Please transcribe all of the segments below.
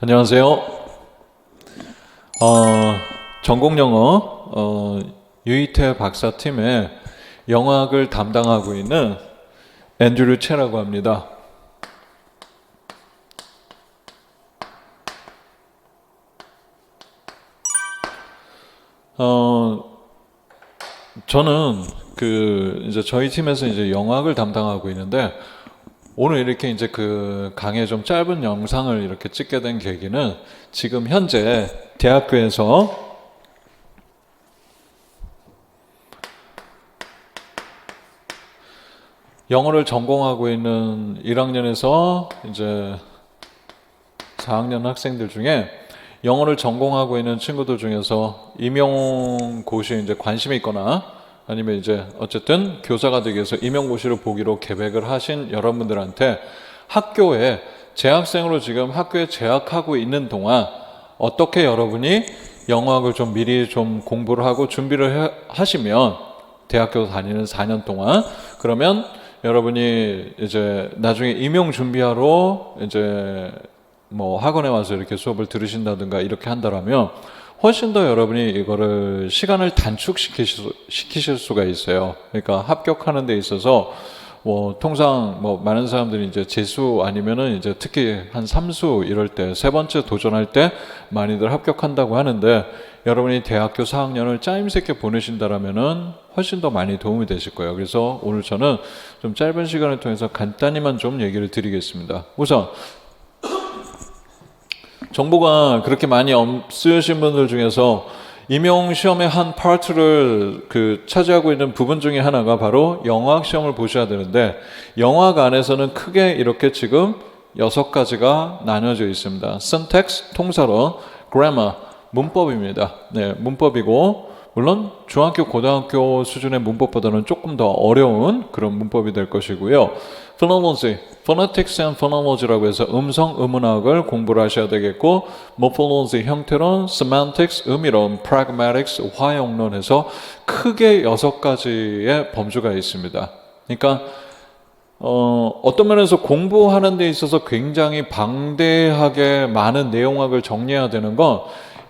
안녕하세요. 전공 영어 유이태 박사팀의 영어학을 담당하고 있는 앤드류 채라고 합니다. 저는 이제 저희 팀에서 이제 영어학을 담당하고 있는데, 오늘 이렇게 이제 강의 좀 짧은 영상을 이렇게 찍게 된 계기는, 지금 현재 대학교에서 영어를 전공하고 있는 1학년에서 이제 4학년 학생들 중에 영어를 전공하고 있는 친구들 중에서 임용고시에 이제 관심이 있거나, 아니면 이제 어쨌든 교사가 되기 위해서 임용고시를 보기로 계획을 하신 여러분들한테, 학교에 재학생으로 지금 학교에 재학하고 있는 동안 어떻게 여러분이 영어학을 좀 미리 좀 공부를 하고 준비를 하시면, 대학교 다니는 4년 동안, 그러면 여러분이 이제 나중에 임용 준비하러 이제 뭐 학원에 와서 이렇게 수업을 들으신다든가 이렇게 한다라면 훨씬 더 여러분이 이거를 시간을 단축시키실 수가 있어요. 그러니까 합격하는 데 있어서 뭐 통상 뭐 많은 사람들이 이제 재수 아니면은 이제 특히 한 3수 이럴 때, 세 번째 도전할 때 많이들 합격한다고 하는데, 여러분이 대학교 4학년을 짜임새 있게 보내신다라면은 훨씬 더 많이 도움이 되실 거예요. 그래서 오늘 저는 좀 짧은 시간을 통해서 간단히만 좀 얘기를 드리겠습니다. 우선 정보가 그렇게 많이 없으신 분들 중에서 임용 시험의 한 파트를 차지하고 있는 부분 중에 하나가 바로 영어학 시험을 보셔야 되는데, 영어학 안에서는 크게 이렇게 지금 6가지가 나뉘어져 있습니다. syntax, 통사론, grammar, 문법입니다. 네, 문법이고, 물론 중학교, 고등학교 수준의 문법보다는 조금 더 어려운 그런 문법이 될 것이고요. phonology, phonetics and phonology라고 해서 음성, 음운학을 공부를 하셔야 되겠고, morphology, 형태론, semantics, 의미론, pragmatics, 화용론에서 크게 6가지의 범주가 있습니다. 그러니까 어떤 면에서 공부하는 데 있어서 굉장히 방대하게 많은 내용학을 정리해야 되는 건,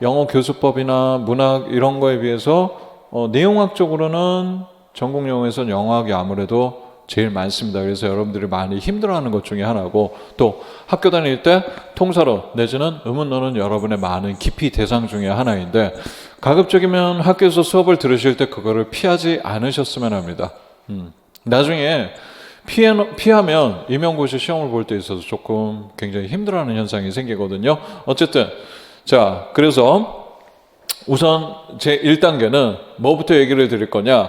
영어 교수법이나 문학 이런 거에 비해서 내용학적으로는 전공 영어에서는 영어학이 아무래도 제일 많습니다. 그래서 여러분들이 많이 힘들어하는 것 중에 하나고, 또 학교 다닐 때 통사론 내지는 의문론은 여러분의 많은 깊이 대상 중에 하나인데, 가급적이면 학교에서 수업을 들으실 때 그거를 피하지 않으셨으면 합니다. 나중에 피하면 임용고시 시험을 볼 때 있어서 조금 굉장히 힘들어하는 현상이 생기거든요. 어쨌든 자, 그래서 우선 제 1단계는 뭐부터 얘기를 드릴 거냐,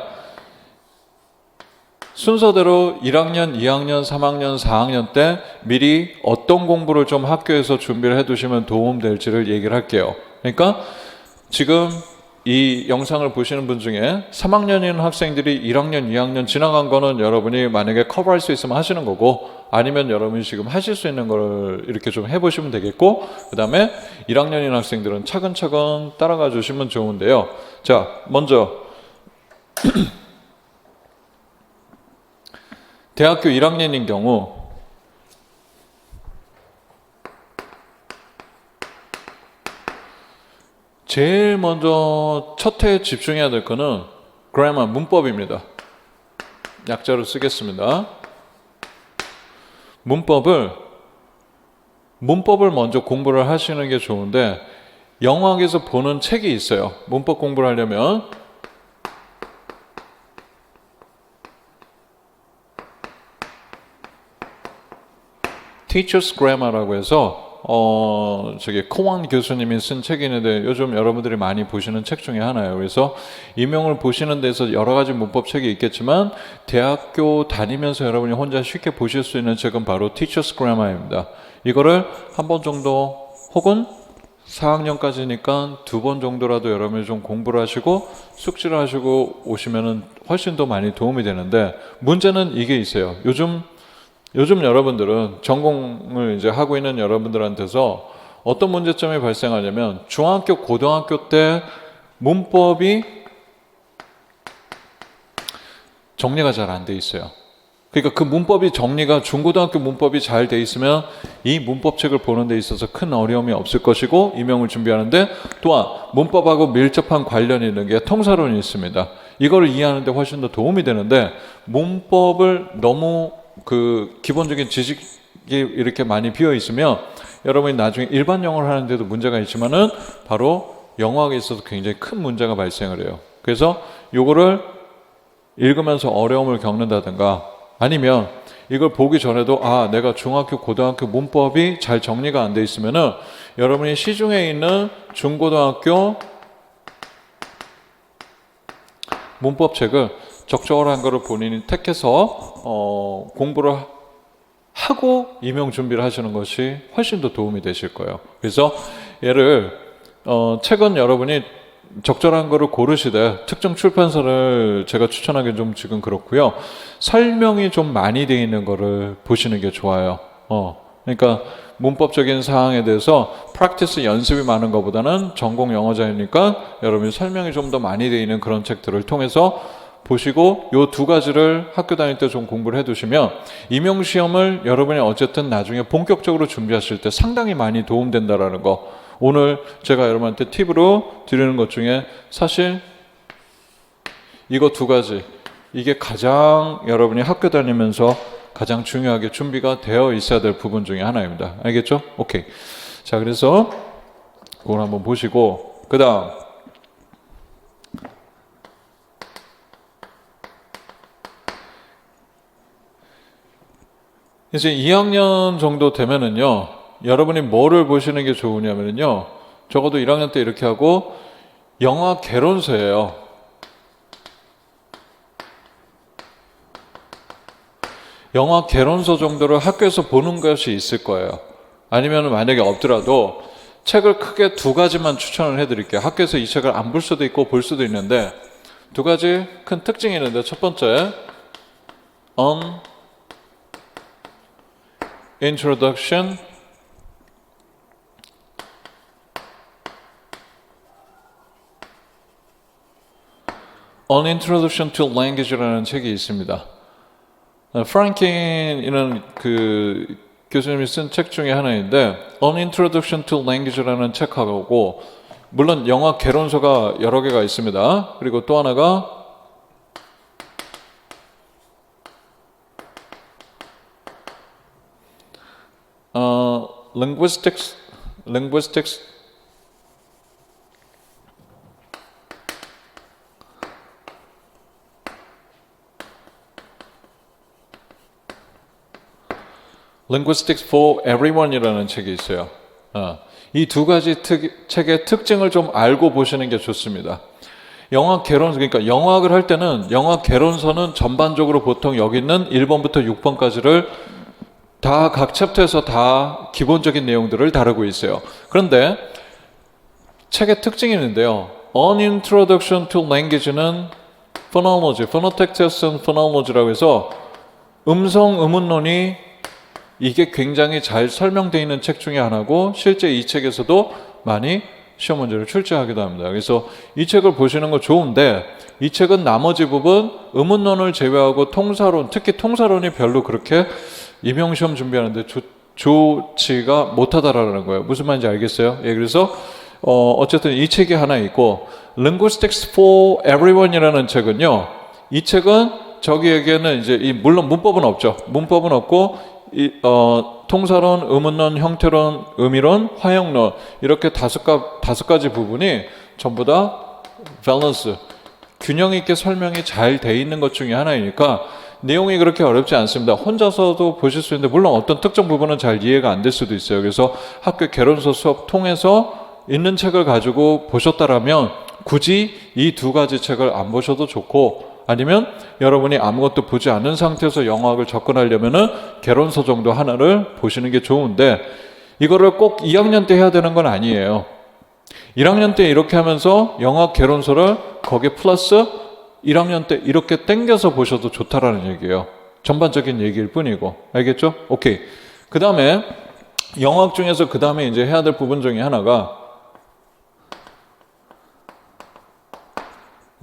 순서대로 1학년, 2학년, 3학년, 4학년 때 미리 어떤 공부를 좀 학교에서 준비를 해두시면 도움될지를 얘기를 할게요. 그러니까 지금 이 영상을 보시는 분 중에 3학년인 학생들이 1학년, 2학년 지나간 거는 여러분이 만약에 커버할 수 있으면 하시는 거고, 아니면 여러분이 지금 하실 수 있는 걸 이렇게 좀 해보시면 되겠고, 그 다음에 1학년인 학생들은 차근차근 따라가 주시면 좋은데요. 자, 먼저 대학교 1학년인 경우 제일 먼저 첫 해에 집중해야 될 거는 grammar, 문법입니다. 약자로 쓰겠습니다. 문법을 먼저 공부를 하시는 게 좋은데, 영어학에서 보는 책이 있어요. 문법 공부를 하려면 Teacher's Grammar라고 해서 코완 교수님이 쓴 책이 있는데, 요즘 여러분들이 많이 보시는 책 중에 하나예요. 그래서 임용을 보시는 데서 여러 가지 문법 책이 있겠지만, 대학교 다니면서 여러분이 혼자 쉽게 보실 수 있는 책은 바로 Teacher's Grammar입니다. 이거를 한 번 정도, 혹은 4학년까지니까 2번 정도라도 여러분이 좀 공부를 하시고 숙지를 하시고 오시면은 훨씬 더 많이 도움이 되는데, 문제는 이게 있어요. 요즘 여러분들은 전공을 이제 하고 있는 여러분들한테서 어떤 문제점이 발생하냐면, 중학교, 고등학교 때 문법이 정리가 잘 안 돼 있어요. 그러니까 그 문법이 정리가 중고등학교 문법이 잘 돼 있으면 이 문법책을 보는 데 있어서 큰 어려움이 없을 것이고 임용을 준비하는데 또한 문법하고 밀접한 관련이 있는 게 통사론이 있습니다. 이거를 이해하는 데 훨씬 더 도움이 되는데 문법을 너무 그 기본적인 지식이 이렇게 많이 비어 있으면 여러분이 나중에 일반 영어를 하는데도 문제가 있지만은 바로 영어학에 있어서 굉장히 큰 문제가 발생을 해요. 그래서 요거를 읽으면서 어려움을 겪는다든가 아니면 이걸 보기 전에도 내가 중학교, 고등학교 문법이 잘 정리가 안 돼 있으면은 여러분이 시중에 있는 중고등학교 문법책을 적절한 거를 본인이 택해서 공부를 하고 임용 준비를 하시는 것이 훨씬 더 도움이 되실 거예요. 그래서 얘를 책은 여러분이 적절한 거를 고르시되 특정 출판사를 제가 추천하기는 좀 지금 그렇고요. 설명이 좀 많이 되어 있는 거를 보시는 게 좋아요. 그러니까 문법적인 사항에 대해서 프랙티스 연습이 많은 것보다는 전공 영어자이니까 여러분이 설명이 좀 더 많이 되어 있는 그런 책들을 통해서 보시고 요 두 가지를 학교 다닐 때 좀 공부를 해두시면 임용시험을 여러분이 어쨌든 나중에 본격적으로 준비하실 때 상당히 많이 도움된다라는 거 오늘 제가 여러분한테 팁으로 드리는 것 중에 사실 이거 두 가지 이게 가장 여러분이 학교 다니면서 가장 중요하게 준비가 되어 있어야 될 부분 중에 하나입니다. 알겠죠? 오케이. 자, 그래서 그걸 한번 보시고 그 다음 이제 2학년 정도 되면은요 여러분이 뭐를 보시는 게 좋으냐면요 적어도 1학년 때 이렇게 하고 영어 개론서예요. 영어 개론서 정도를 학교에서 보는 것이 있을 거예요. 아니면 만약에 없더라도 책을 크게 두 가지만 추천을 해드릴게요. 학교에서 이 책을 안 볼 수도 있고 볼 수도 있는데 두 가지 큰 특징이 있는데 첫 번째 On Introduction On Introduction to Language라는 책이 있습니다. 프랭킨이라는 그 교수님이 쓴 책 중에 하나인데 On Introduction to Language라는 책하고 물론 영어 개론서가 여러 개가 있습니다. 그리고 또 하나가 Linguistics Linguistics for Everyone이라는 책이 있어요. 이 두 가지 책의 특징을 좀 알고 보시는 게 좋습니다. 영어 개론서, 그러니까 영어학을 할 때는 영어 개론서는 전반적으로 보통 여기 있는 1번부터 6번까지를 다 각 챕터에서 다 기본적인 내용들을 다루고 있어요. 그런데 책의 특징이 있는데요. On Introduction to Language는 Phonology, Phonotext and Phonology라고 해서 음성, 의문론이 이게 굉장히 잘 설명되어 있는 책 중에 하나고 실제 이 책에서도 많이 시험 문제를 출제하기도 합니다. 그래서 이 책을 보시는 거 좋은데 이 책은 나머지 부분 의문론을 제외하고 통사론, 특히 통사론이 별로 그렇게 임용시험 준비하는데 좋지가 못하다라는 거예요. 무슨 말인지 알겠어요? 예, 그래서 어쨌든 이 책이 하나 있고 Linguistics for Everyone이라는 책은요. 이 책은 저기에게는 이제 물론 문법은 없죠. 문법은 없고 통사론, 의문론, 형태론, 의미론, 화형론 이렇게 다섯 가지 부분이 전부 다 밸런스, 균형 있게 설명이 잘 돼 있는 것 중에 하나이니까 내용이 그렇게 어렵지 않습니다. 혼자서도 보실 수 있는데 물론 어떤 특정 부분은 잘 이해가 안 될 수도 있어요. 그래서 학교 개론서 수업 통해서 있는 책을 가지고 보셨다라면 굳이 이 두 가지 책을 안 보셔도 좋고 아니면 여러분이 아무것도 보지 않은 상태에서 영어학을 접근하려면은 개론서 정도 하나를 보시는 게 좋은데 이거를 꼭 2학년 때 해야 되는 건 아니에요. 1학년 때 이렇게 하면서 영어학 개론서를 거기에 플러스 1학년 때 이렇게 땡겨서 보셔도 좋다라는 얘기예요. 전반적인 얘기일 뿐이고. 알겠죠? 오케이. 그 다음에 영어학 중에서 그 다음에 이제 해야 될 부분 중에 하나가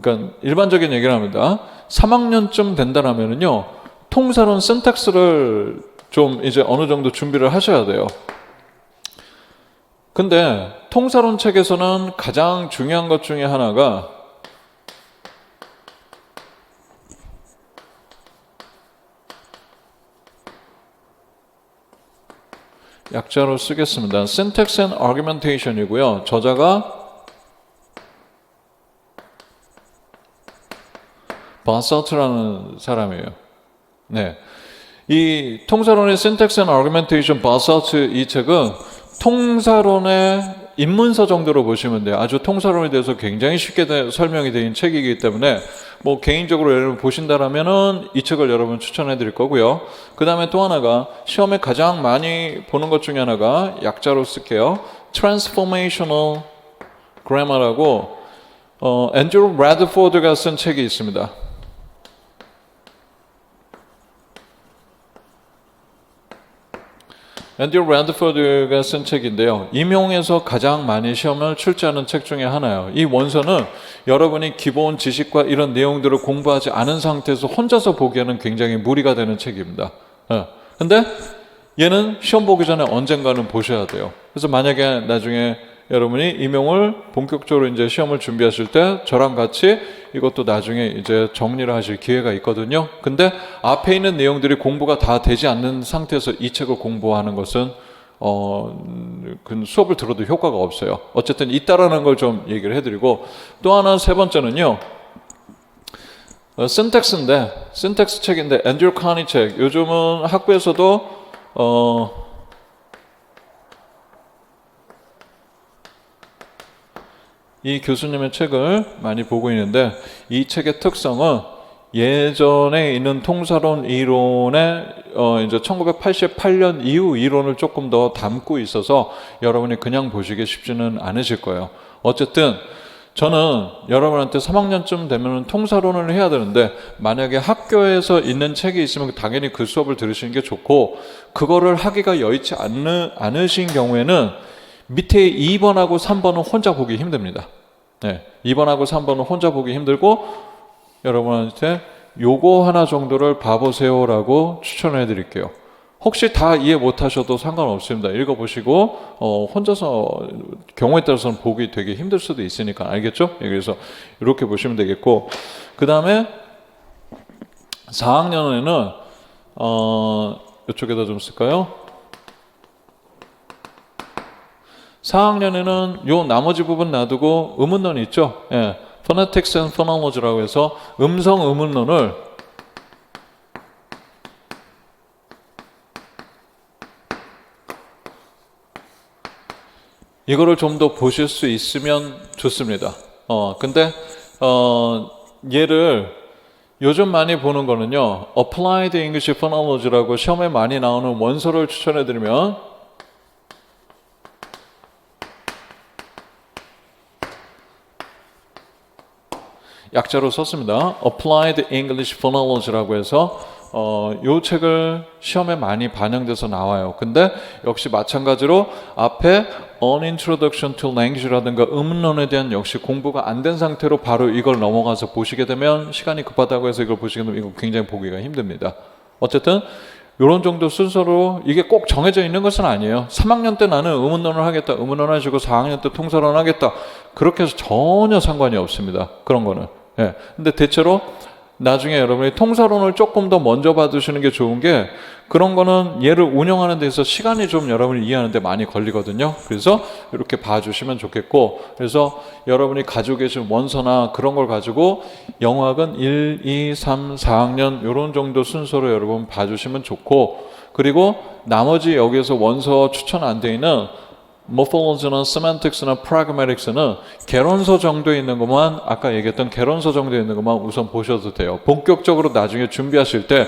그러니까 일반적인 얘기를 합니다. 3학년쯤 된다라면은요. 통사론 syntax를 좀 이제 어느 정도 준비를 하셔야 돼요. 근데 통사론 책에서는 가장 중요한 것 중에 하나가 약자로 쓰겠습니다. Syntax and Argumentation이고요. 저자가 바사트라는 사람이에요. 네, 이 통사론의 Syntax and Argumentation, 바사트 이 책은 통사론의 입문서 정도로 보시면 돼요. 아주 통사론에 대해서 굉장히 쉽게 설명이 되어 있는 책이기 때문에 뭐 개인적으로 여러분 보신다라면은 이 책을 여러분 추천해 드릴 거고요. 그 다음에 또 하나가 시험에 가장 많이 보는 것 중에 하나가 약자로 쓸게요. Transformational Grammar라고 앤드루 브래드포드가 쓴 책이 있습니다. 앤드루 브래드포드가 쓴 책인데요. 임용에서 가장 많이 시험을 출제하는 책 중에 하나예요. 이 원서는 여러분이 기본 지식과 이런 내용들을 공부하지 않은 상태에서 혼자서 보기에는 굉장히 무리가 되는 책입니다. 근데 얘는 시험 보기 전에 언젠가는 보셔야 돼요. 그래서 만약에 나중에 여러분이 임용을 본격적으로 이제 시험을 준비하실 때 저랑 같이 이것도 나중에 이제 정리를 하실 기회가 있거든요. 근데 앞에 있는 내용들이 공부가 다 되지 않는 상태에서 이 책을 공부하는 것은 그 수업을 들어도 효과가 없어요. 어쨌든 있다라는 걸 좀 얘기를 해드리고, 또 하나 세 번째는요. 신텍스인데, 신텍스 책인데 앤드류 카니 책. 요즘은 학부에서도 이 교수님의 책을 많이 보고 있는데, 이 책의 특성은 예전에 있는 통사론 이론의 이제 1988년 이후 이론을 조금 더 담고 있어서 여러분이 그냥 보시기 쉽지는 않으실 거예요. 어쨌든 저는 여러분한테 3학년쯤 되면 통사론을 해야 되는데, 만약에 학교에서 있는 책이 있으면 당연히 그 수업을 들으시는 게 좋고, 그거를 하기가 여의치 않으신 경우에는 밑에 2번하고 3번은 혼자 보기 힘듭니다. 네, 2번하고 3번은 혼자 보기 힘들고 여러분한테 요거 하나 정도를 봐보세요라고 추천해 드릴게요. 혹시 다 이해 못하셔도 상관없습니다. 읽어보시고 혼자서 경우에 따라서는 보기 되게 힘들 수도 있으니까, 알겠죠? 그래서 이렇게 보시면 되겠고, 그 다음에 4학년에는 이쪽에다 좀 쓸까요? 4학년에는 요 나머지 부분 놔두고 의문론 있죠? 예, Phonetics and Phonology라고 해서 음성 의문론을 이거를 좀 더 보실 수 있으면 좋습니다. 근데 얘를 요즘 많이 보는 거는요, Applied English Phonology라고 시험에 많이 나오는 원서를 추천해 드리면, 약자로 썼습니다. Applied English Phonology라고 해서 요 책을 시험에 많이 반영돼서 나와요. 근데 역시 마찬가지로 앞에 An Introduction to Language라든가 의문론에 대한 역시 공부가 안 된 상태로 바로 이걸 넘어가서 보시게 되면, 시간이 급하다고 해서 이걸 보시게 되면 이거 굉장히 보기가 힘듭니다. 어쨌든 이런 정도 순서로, 이게 꼭 정해져 있는 것은 아니에요. 3학년 때 나는 의문론을 하겠다, 의문론 하시고 4학년 때 통사론 하겠다, 그렇게 해서 전혀 상관이 없습니다. 그런 거는. 예. 근데 대체로 나중에 여러분이 통사론을 조금 더 먼저 받으시는 게 좋은 게, 그런 거는 얘를 운영하는 데서 시간이 좀 여러분이 이해하는 데 많이 걸리거든요. 그래서 이렇게 봐주시면 좋겠고, 그래서 여러분이 가지고 계신 원서나 그런 걸 가지고 영학은 1, 2, 3, 4학년 이런 정도 순서로 여러분 봐주시면 좋고, 그리고 나머지 여기에서 원서 추천 안 돼 있는 Morphology나 Semantics나 Pragmatics는 개론서 정도에 있는 것만, 아까 얘기했던 개론서 정도에 있는 것만 우선 보셔도 돼요. 본격적으로 나중에 준비하실 때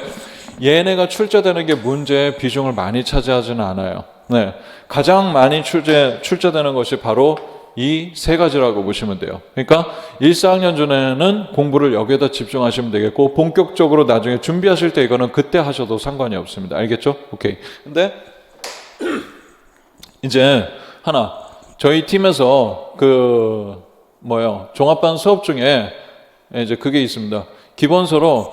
얘네가 출제되는 게 문제의 비중을 많이 차지하지는 않아요. 네, 가장 많이 출제되는 것이 바로 이 세 가지라고 보시면 돼요. 그러니까 1, 4학년 전에는 공부를 여기에다 집중하시면 되겠고, 본격적으로 나중에 준비하실 때 이거는 그때 하셔도 상관이 없습니다. 알겠죠? 오케이. 근데 이제 하나, 저희 팀에서 종합반 수업 중에 이제 그게 있습니다. 기본서로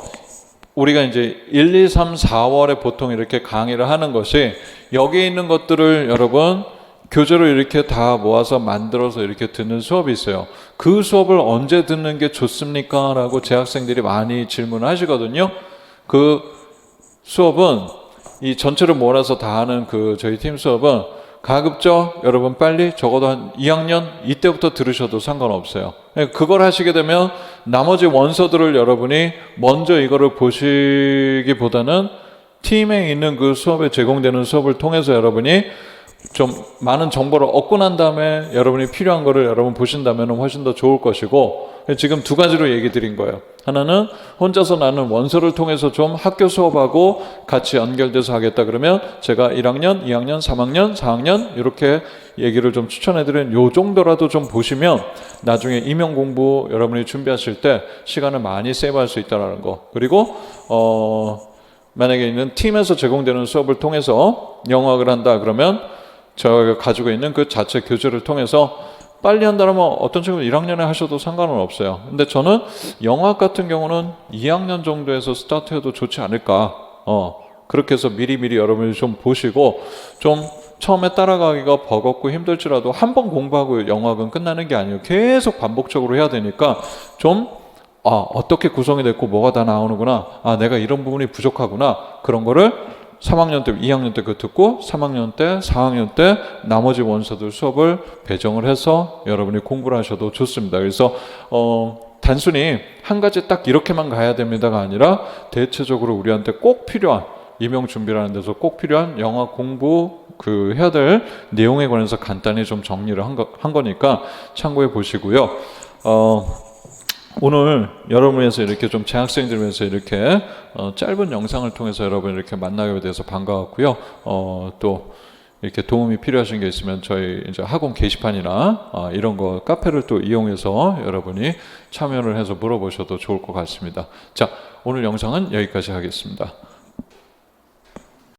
우리가 이제 1, 2, 3, 4월에 보통 이렇게 강의를 하는 것이 여기 있는 것들을 여러분 교재로 이렇게 다 모아서 만들어서 이렇게 듣는 수업이 있어요. 그 수업을 언제 듣는 게 좋습니까? 라고 재학생들이 많이 질문하시거든요. 그 수업은 이 전체를 몰아서 다 하는 그 저희 팀 수업은 가급적 여러분 빨리 적어도 한 2학년 이때부터 들으셔도 상관없어요. 그걸 하시게 되면 나머지 원서들을 여러분이 먼저 이거를 보시기보다는 팀에 있는 그 수업에 제공되는 수업을 통해서 여러분이 좀 많은 정보를 얻고 난 다음에 여러분이 필요한 거를 여러분 보신다면 훨씬 더 좋을 것이고, 지금 두 가지로 얘기 드린 거예요. 하나는 혼자서 나는 원서를 통해서 좀 학교 수업하고 같이 연결돼서 하겠다 그러면 제가 1학년, 2학년, 3학년, 4학년 이렇게 얘기를 좀 추천해드린 요 정도라도 좀 보시면 나중에 임용 공부 여러분이 준비하실 때 시간을 많이 세이브할 수 있다는 거. 그리고 만약에 있는 팀에서 제공되는 수업을 통해서 영어학을 한다 그러면 저희가 가지고 있는 그 자체 교재를 통해서 빨리 한다면 어떤 친구는 1학년에 하셔도 상관은 없어요. 근데 저는 영어학 같은 경우는 2학년 정도에서 스타트해도 좋지 않을까. 그렇게 해서 미리미리 여러분이 좀 보시고 좀 처음에 따라가기가 버겁고 힘들지라도 한 번 공부하고 영어학은 끝나는 게 아니에요. 계속 반복적으로 해야 되니까 좀 어떻게 구성이 됐고 뭐가 다 나오는구나. 내가 이런 부분이 부족하구나. 그런 거를 3학년 때, 2학년 때 그 듣고 3학년 때, 4학년 때 나머지 원서들 수업을 배정을 해서 여러분이 공부를 하셔도 좋습니다. 그래서 단순히 한 가지 딱 이렇게만 가야 됩니다가 아니라 대체적으로 우리한테 꼭 필요한 임용 준비라는 데서 꼭 필요한 영어 공부 해야 될 내용에 관해서 간단히 좀 정리를 한 거니까 참고해 보시고요. 오늘 여러분에서 이렇게 좀 재학생들 위해서 이렇게 짧은 영상을 통해서 여러분 이렇게 만나게 돼서 반가웠고요. 또 이렇게 도움이 필요하신 게 있으면 저희 이제 학원 게시판이나 이런 거 카페를 또 이용해서 여러분이 참여를 해서 물어보셔도 좋을 것 같습니다. 자, 오늘 영상은 여기까지 하겠습니다.